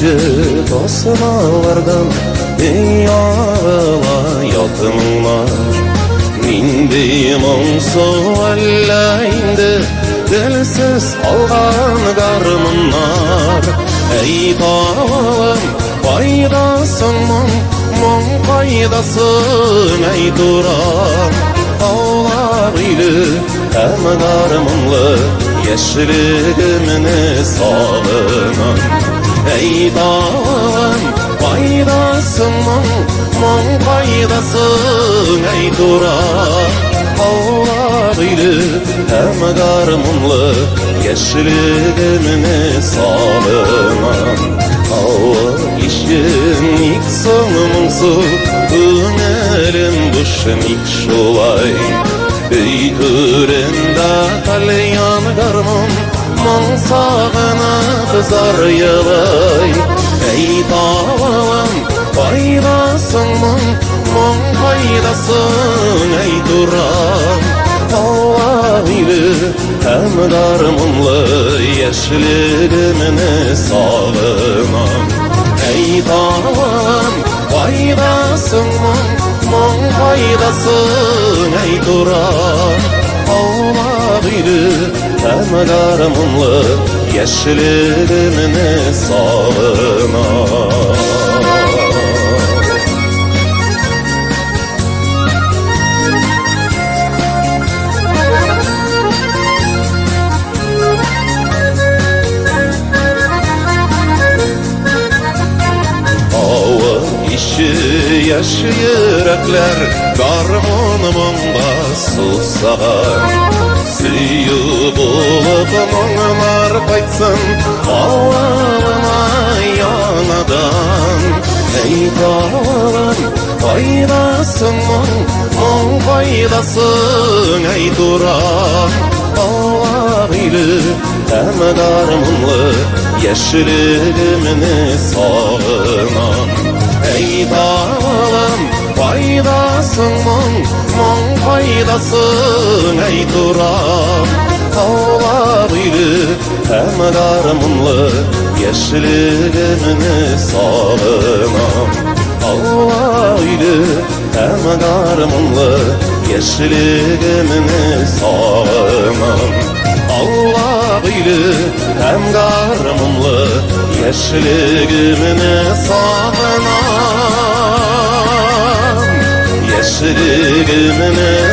Kişi tosmalardan Yağla yakınlar Mindim onsu elleyinde Dilsiz algan garmınlar Ey dağım faydasın Mon faydasın ey duran Ağlarıylı hem garmınlı Yeşilgimini sağlınan Ey dağım faydasın Mon faydasın ey duran Ağlarıylı hem garmınlı Yeşilgimini sağlınan işin ilk sonumsu Ünelim düşün ilk şulay Üydüründe kalyan garmın Mon sağına kızar yılay Ey dağım faydasın Mon faydasın ey duran Ağlaylı hem garmınlı Yeşilgimini sağlınan Ey dağım faydasın Mon faydasın ey duran Ağlaylı hem garmınlı Yeşilgimini sağlınan Yaş yürekler garmonumda susar Suyu bulup onlar kaçsın Ağlama yanadan Ey dağım faydasın Mon faydasın ey duran Ağlarıylı hem garmınlı Yeşilgimini sağlınan Ey dağım faydasın Mon faydasın ey duran Ağlarıylı hem garmınlı Yeşilgimini sağlınan Ağlarıylı hem garmınlı Yeşilgimini sağlınan Ağlarıylı hem garmınlı Yeşilgimini sağlınan Yeşilgimini